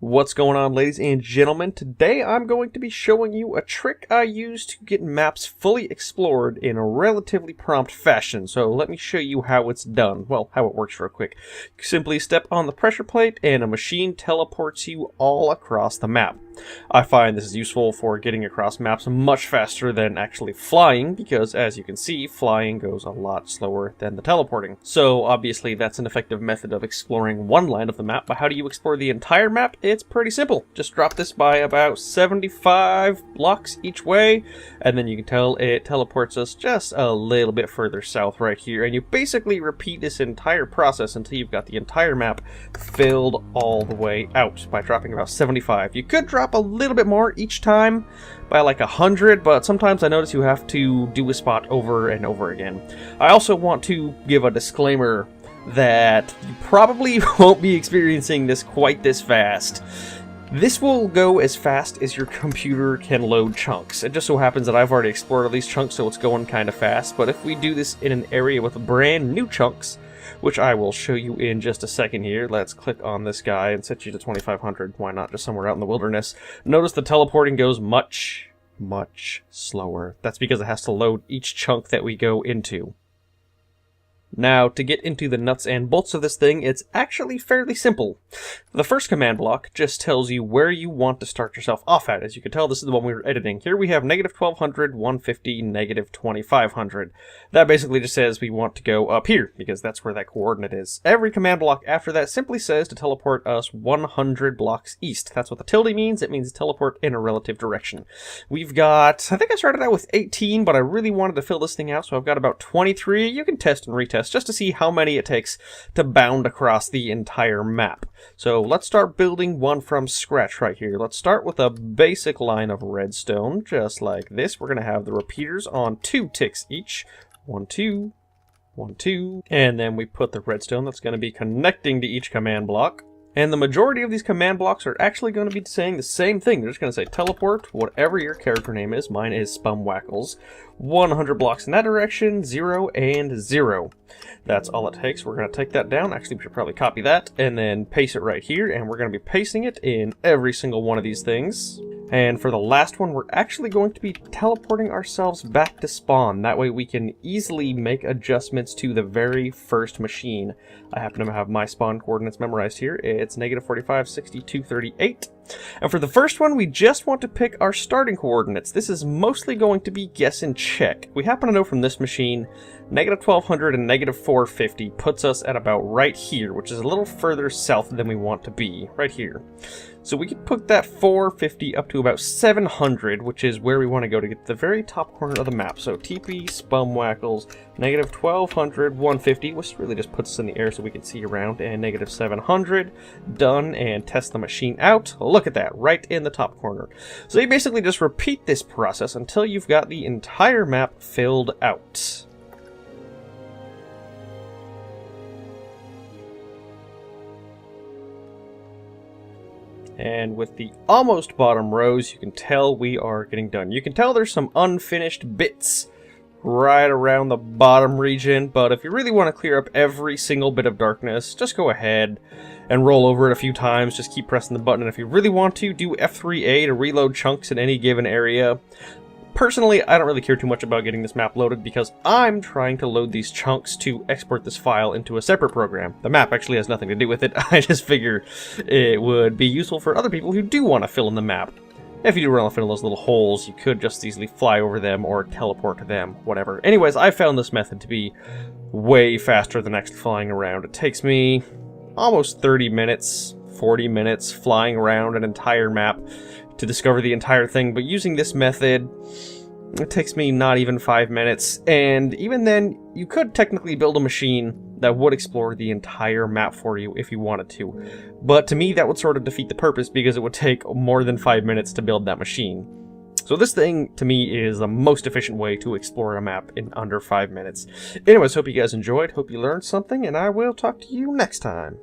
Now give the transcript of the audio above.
What's going on, ladies and gentlemen? Today I'm going to be showing you a trick I use to get maps fully explored in a relatively prompt fashion. So let me show you how it's done. Well, how it works real quick. You simply step on the pressure plate and a machine teleports you all across the map. I find this is useful for getting across maps much faster than actually flying, because as you can see, flying goes a lot slower than the teleporting. So obviously that's an effective method of exploring one line of the map, but how do you explore the entire map? It's pretty simple. Just drop this by about 75 blocks each way, and then you can tell it teleports us just a little bit further south right here, and you basically repeat this entire process until you've got the entire map filled all the way out by dropping about 75. You could drop a little bit more each time by like 100, but sometimes I notice you have to do a spot over and over again. I also want to give a disclaimer that you probably won't be experiencing this quite this fast. This will go as fast as your computer can load chunks. It just so happens that I've already explored all these chunks, so it's going kind of fast, but if we do this in an area with brand new chunks, which I will show you in just a second here. Let's click on this guy and set you to 2500. Why not just somewhere out in the wilderness? Notice the teleporting goes much slower. That's because it has to load each chunk that we go into. Now, to get into the nuts and bolts of this thing, it's actually fairly simple. The first command block just tells you where you want to start yourself off at. As you can tell, this is the one we were editing. Here we have -1200, 150, -2500. That basically just says we want to go up here, because that's where that coordinate is. Every command block after that simply says to teleport us 100 blocks east. That's what the tilde means. It means teleport in a relative direction. We've got, I think I started out with 18, but I really wanted to fill this thing out, so I've got about 23. You can test and retest just to see how many it takes to bound across the entire map. So let's start building one from scratch right here. Let's start with a basic line of redstone, just like this. We're going to have the repeaters on 2 ticks each. 1, 2, 1, 2. And then we put the redstone that's going to be connecting to each command block. And the majority of these command blocks are actually going to be saying the same thing. They're just going to say teleport, whatever your character name is. Mine is Spumwackles. 100 blocks in that direction, 0 and 0. That's all it takes. We're going to take that down. Actually, we should probably copy that and then paste it right here. And we're going to be pasting it in every single one of these things. And for the last one, we're actually going to be teleporting ourselves back to spawn. That way we can easily make adjustments to the very first machine. I happen to have my spawn coordinates memorized here. It's -45, 62, 38. And for the first one, we just want to pick our starting coordinates. This is mostly going to be guess and check. We happen to know from this machine, -1200 and -450 puts us at about right here, which is a little further south than we want to be, right here. So we could put that 450 up to about 700, which is where we want to go to get to the very top corner of the map. So TP Spumwackles, -1200, 150, which really just puts us in the air so we can see around, and -700, done, and test the machine out. Look at that, right in the top corner. So you basically just repeat this process until you've got the entire map filled out. And with the almost bottom rows, you can tell we are getting done. You can tell there's some unfinished bits right around the bottom region, but if you really want to clear up every single bit of darkness, just go ahead and roll over it a few times. Just keep pressing the button, and if you really want to, do F3A to reload chunks in any given area. Personally, I don't really care too much about getting this map loaded because I'm trying to load these chunks to export this file into a separate program. The map actually has nothing to do with it. I just figure it would be useful for other people who do want to fill in the map. If you do want to fill in those little holes, you could just easily fly over them or teleport to them, whatever. Anyways, I found this method to be way faster than actually flying around. It takes me almost 30 minutes, 40 minutes flying around an entire map to discover the entire thing, but using this method, it takes me not even 5 minutes, and even then, you could technically build a machine that would explore the entire map for you if you wanted to. But to me, that would sort of defeat the purpose because it would take more than 5 minutes to build that machine. So this thing, to me, is the most efficient way to explore a map in under 5 minutes. Anyways, hope you guys enjoyed, hope you learned something, and I will talk to you next time.